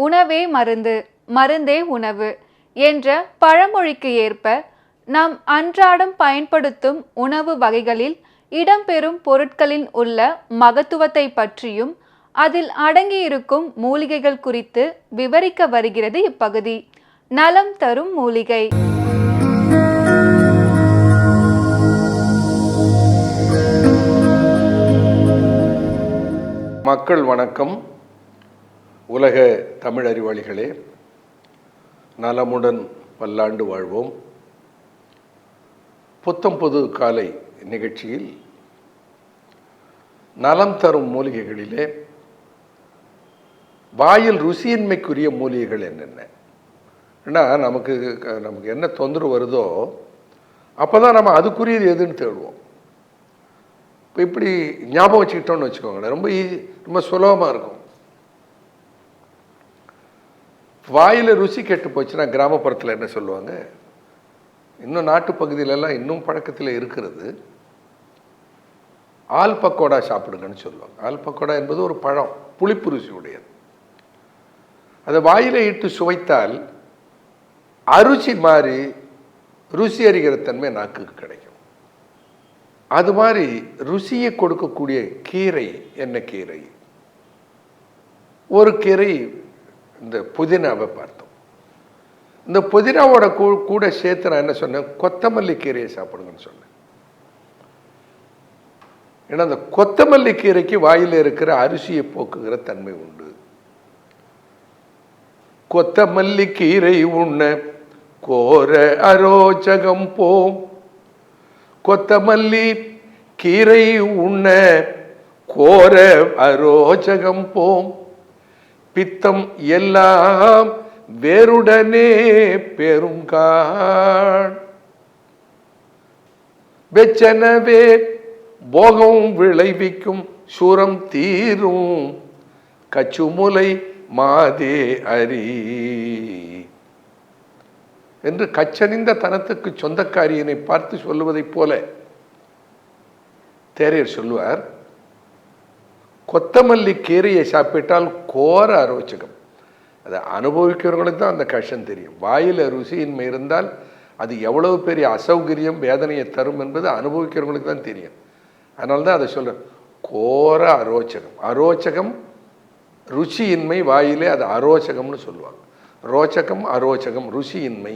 உணவே மருந்து, மருந்தே உணவு என்ற பழமொழிக்கு ஏற்ப நாம் அன்றாடம் பயன்படுத்தும் உணவு வகைகளில் இடம்பெறும் பொருட்களில் உள்ள மகத்துவத்தை பற்றியும் அதில் அடங்கியிருக்கும் மூலிகைகள் குறித்து விவரிக்க வருகிறது இப்பகுதி. நலம் தரும் மூலிகை. மக்கள் வணக்கம். உலக தமிழ் அறிவாளிகளே, நலமுடன் பல்லாண்டு வாழ்வோம். புத்தம் புது காலை நிகழ்ச்சியில் நலம் தரும் மூலிகைகளிலே வாயில் ருசியின்மைக்குரிய மூலிகைகள் என்னென்ன, ஏன்னா நமக்கு என்ன தொந்தரவு வருதோ அப்போ தான் நம்ம அதுக்குரியது எதுன்னு தேடுவோம். இப்போ இப்படி ஞாபகம் வச்சுக்கிட்டோன்னு வச்சுக்கோங்களேன், ரொம்ப ரொம்ப சுலபமாக இருக்கும். வாயில் ருசி கெட்டு போச்சுன்னா கிராமப்புறத்தில் என்ன சொல்லுவாங்க, இன்னும் நாட்டு பகுதியிலெல்லாம் இன்னும் பழக்கத்தில் இருக்கிறது, ஆல் பக்கோடா சாப்பிடுங்கன்னு சொல்லுவாங்க. ஆல் பக்கோடா என்பது ஒரு பழம், புளிப்பு ருசி உடையது. அதை வாயில இட்டு சுவைத்தால் அருசி மாறி ருசி அறிகிற தன்மை நாக்குக்கு கிடைக்கும். அது மாதிரி ருசியை கொடுக்கக்கூடிய கீரை என்ன கீரை? ஒரு கீரை இந்த புதினாவை பார்த்தோம். இந்த புதினாவோட கூட சேர்த்து நான் என்ன சொன்னேன், கொத்தமல்லி கீரையை சாப்பிடுங்கன்னு சொன்னேன். ஏன்னா அந்த கொத்தமல்லி கீரைக்கு வாயில் இருக்கிற அரிசியை போக்குகிற தன்மை உண்டு. கொத்தமல்லி கீரை உண்ண கோர அரோச்சகம் போம், கொத்தமல்லி கீரை உண்ண கோர அரோச்சகம் போம், பித்தம் எல்லாம் வேருடனே பெருங்கான், வெச்சனவே போகம் விளைவிக்கும் சூரம் தீரும், கச்சுமுலை மாதே அரி என்று கச்சனிந்த தனத்துக்கு சொந்தக்காரியினை பார்த்து சொல்லுவதைப் போல தேரையர் சொல்லுவார், கொத்தமல்லி கீரையை சாப்பிட்டால் கோர அரோச்சகம். அதை அனுபவிக்கிறவங்களுக்கு தான் அந்த கஷ்டம் தெரியும். வாயில் ருசியின்மை இருந்தால் அது எவ்வளவு பெரிய அசௌகரியம் வேதனையை தரும் என்பது அனுபவிக்கிறவங்களுக்கு தான் தெரியும். அதனால தான் அதை சொல்ற கோர அரோச்சகம். அரோச்சகம் ருச்சியின்மை, வாயிலே அது அரோச்சகம்னு சொல்லுவாங்க. ரோச்சகம் அரோச்சகம் ருசியின்மை.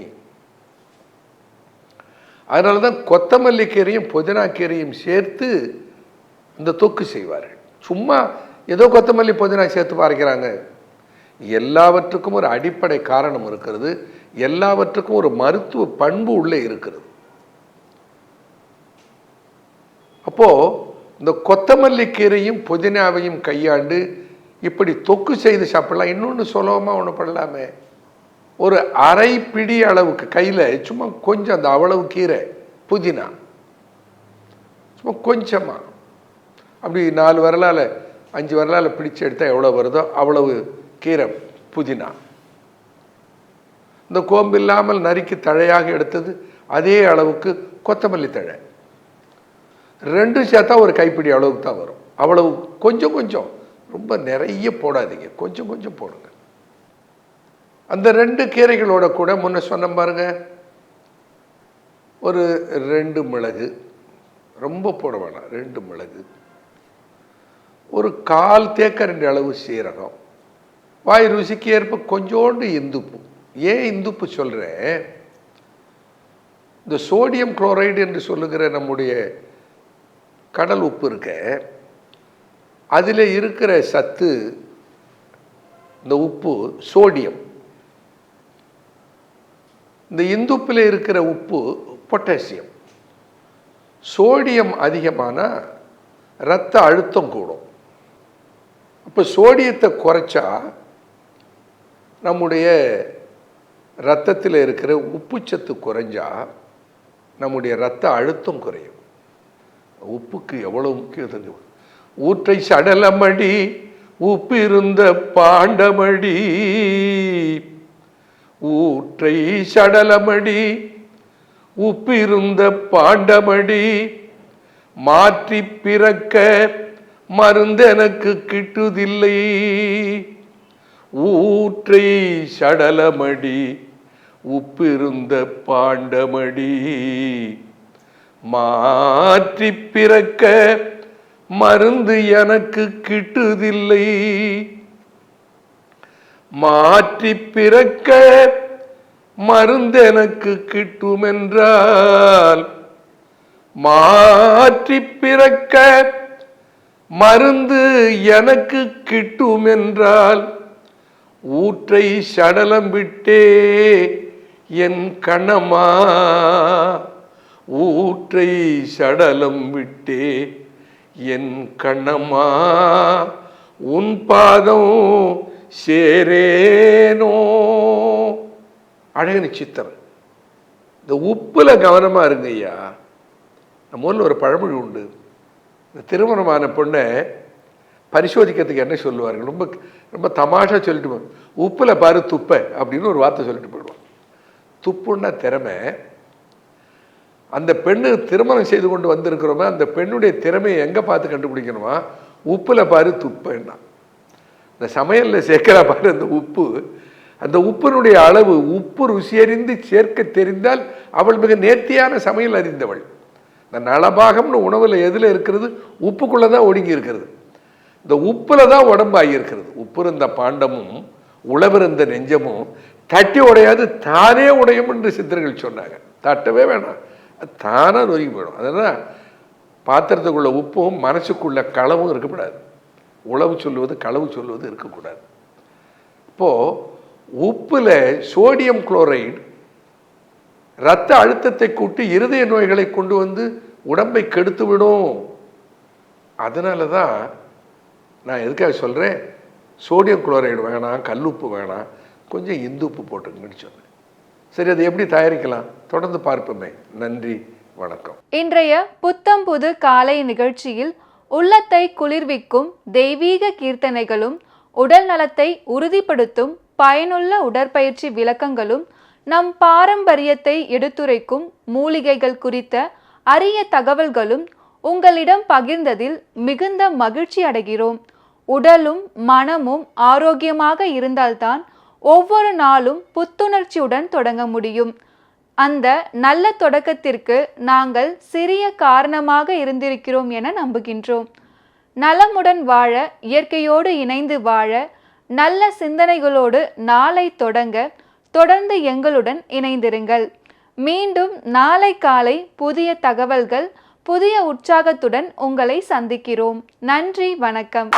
அதனால தான் கொத்தமல்லி கீரையும் புதினா கீரையும் சேர்த்து இந்த தொக்கு செய்வார்கள். சும்மா ஏதோ கொத்தமல்லி புதினா சேர்த்து பார்க்கிறாங்க. எல்லாவற்றுக்கும் ஒரு அடிப்படை காரணம் இருக்கிறது, எல்லாவற்றுக்கும் ஒரு மருத்துவ பண்பு உள்ளே இருக்கிறது. அப்போ இந்த கொத்தமல்லி கீரையும் புதினாவையும் கையாண்டு இப்படி தொக்கு செய்து சாப்பிடலாம். இன்னொன்று சுலபமாக ஒன்று பண்ணலாமே, ஒரு அரை பிடி அளவுக்கு கையில் சும்மா கொஞ்சம் அந்த அவ்வளவு கீரை புதினா சும்மா கொஞ்சமாக அப்படி 4 விரலால் 5 விரலால் பிடிச்சு எடுத்தால் எவ்வளோ வருதோ அவ்வளவு கீரை புதினா, இந்த கோம்பு இல்லாமல் நறுக்கி தழையாக எடுத்தது அதே அளவுக்கு கொத்தமல்லி தழை, 2 சேர்த்தா ஒரு கைப்பிடி அளவுக்கு தான் வரும். அவ்வளவு கொஞ்சம் கொஞ்சம், ரொம்ப நிறைய போடாதீங்க, கொஞ்சம் கொஞ்சம் போடுங்க. அந்த 2 கீரைகளோட கூட முன்ன சொன்ன பாருங்க, ஒரு 2 மிளகு, ரொம்ப போட வேணாம், 2 மிளகு, ஒரு 1/4 தேக்கரண்டி அளவு சீரகம், வாய் ருசிக்கு ஏற்ப கொஞ்சோண்டு இந்துப்பு. ஏன் இந்துப்பு சொல்கிறேன், இந்த சோடியம் குளோரைடு என்று சொல்லுகிற நம்முடைய கடல் உப்பு இருக்க, அதில் இருக்கிற சத்து, இந்த உப்பு சோடியம், இந்த இந்துப்பில் இருக்கிற உப்பு பொட்டாசியம். சோடியம் அதிகமானால் இரத்த அழுத்தம் கூடும். அப்போ சோடியத்தை குறைச்சா நம்முடைய இரத்தத்தில் இருக்கிற உப்புச்சத்து குறைஞ்சா நம்முடைய இரத்த அழுத்தம் குறையும். உப்புக்கு எவ்வளோ முக்கியம். ஊற்றை சடலமடி உப்பிருந்த பாண்டமடி, ஊற்றை சடலமடி உப்பிருந்த பாண்டமடி, மாற்றி பிறக்க மருந்தெனக்கு கிட்டுதில்லை, ஊற்றை சடலமடி உப்பிருந்த பாண்டமடி மாற்றி பிறக்க மருந்து எனக்கு கிட்டுதில்லை மாற்றி பிறக்க மருந்து எனக்கு கிட்டுமென்றால் மாற்றி பிறக்க மருந்து எனக்கு கிட்டுமென்றால் ஊற்றை சடலம் விட்டே என் கண்ணம்மா ஊற்றை சடலம் விட்டே என் கண்ணம்மா உன் பாதம் சேரேனோ. அழகனி சித்தர். இந்த உப்புல கவனமா இருங்க ஐயா. நம்ம ஊரில் ஒரு பழமொழி உண்டு. இந்த திருமணமான பொண்ணை பரிசோதிக்கிறதுக்கு என்ன சொல்லுவார்கள், ரொம்ப ரொம்ப தமாஷா சொல்லிட்டு போவாங்க. உப்புல பாரு துப்ப அப்படின்னு ஒரு வார்த்தை சொல்லிட்டு போயிடுவான். துப்புன்னா திறமை. அந்த பெண்ணு திருமணம் செய்து கொண்டு வந்திருக்கிறோமா, அந்த பெண்ணுடைய திறமையை எங்கே பார்த்து கண்டுபிடிக்கணுமா, உப்புல பாரு துப்பன்னா. இந்த சமையலில் சேர்க்கிற பாரு அந்த உப்பு, அந்த உப்பினுடைய அளவு, உப்பு ருசியறிந்து சேர்க்க தெரிந்தால் அவள் மிக நேர்த்தியான சமையல் அறிந்தவள். இந்த நலபாகம்னு உணவில் எதில் இருக்கிறது, உப்புக்குள்ளே தான் ஒடுங்கி இருக்கிறது. இந்த உப்பில் தான் உடம்பாகி இருக்கிறது. உப்பு இருந்த பாண்டமும் உழவிருந்த நெஞ்சமும் தட்டி உடையாது தானே உடையும் என்று சித்தர்கள் சொன்னாங்க. தட்டவே வேணாம், தானாக நொறுங்கி போயிடும். அதனால் பாத்திரத்துக்குள்ள உப்பும் மனசுக்குள்ள களவும் இருக்கக்கூடாது. உளவு சொல்லுவது களவு சொல்லுவது இருக்கக்கூடாது. இப்போது உப்பில் சோடியம் குளோரைடு இரத்த அழுத்தத்தை கூட்டி இருதய நோய்களை கொண்டு வந்து உடம்பை கெடுத்து விடும். அதனால தான் நான் எதுக்காக சொல்கிறேன், சோடியம் குளோரைடு வேணாம், கல்லுப்பு வேணாம், கொஞ்சம் இந்துப்பு போட்டுங்கன்னு சொன்னேன். சரி, அது எப்படி தயாரிக்கலாம் தொடர்ந்து பார்ப்போமே. நன்றி, வணக்கம். இன்றைய புத்தம் புது காலை நிகழ்ச்சியில் உள்ளத்தை குளிர்விக்கும் தெய்வீக கீர்த்தனைகளும் உடல் நலத்தை உறுதிப்படுத்தும் பயனுள்ள உடற்பயிற்சி விளக்கங்களும் நம் பாரம்பரியத்தை எடுத்துரைக்கும் மூலிகைகள் குறித்த அரிய தகவல்களும் உங்களிடம் பகிர்ந்ததில் மிகுந்த மகிழ்ச்சி அடைகிறோம். உடலும் மனமும் ஆரோக்கியமாக இருந்தால்தான் ஒவ்வொரு நாளும் புத்துணர்ச்சியுடன் தொடங்க முடியும். அந்த நல்ல தொடக்கத்திற்கு நாங்கள் சிறிய காரணமாக இருந்திருக்கிறோம் என நம்புகின்றோம். நலமுடன் வாழ, இயற்கையோடு இணைந்து வாழ, நல்ல சிந்தனைகளோடு நாளை தொடங்க தொடர்ந்து எங்களுடன் இணைந்திருங்கள். மீண்டும் நாளை காலை புதிய தகவல்கள், புதிய உற்சாகத்துடன் உங்களை சந்திக்கிறோம். நன்றி, வணக்கம்.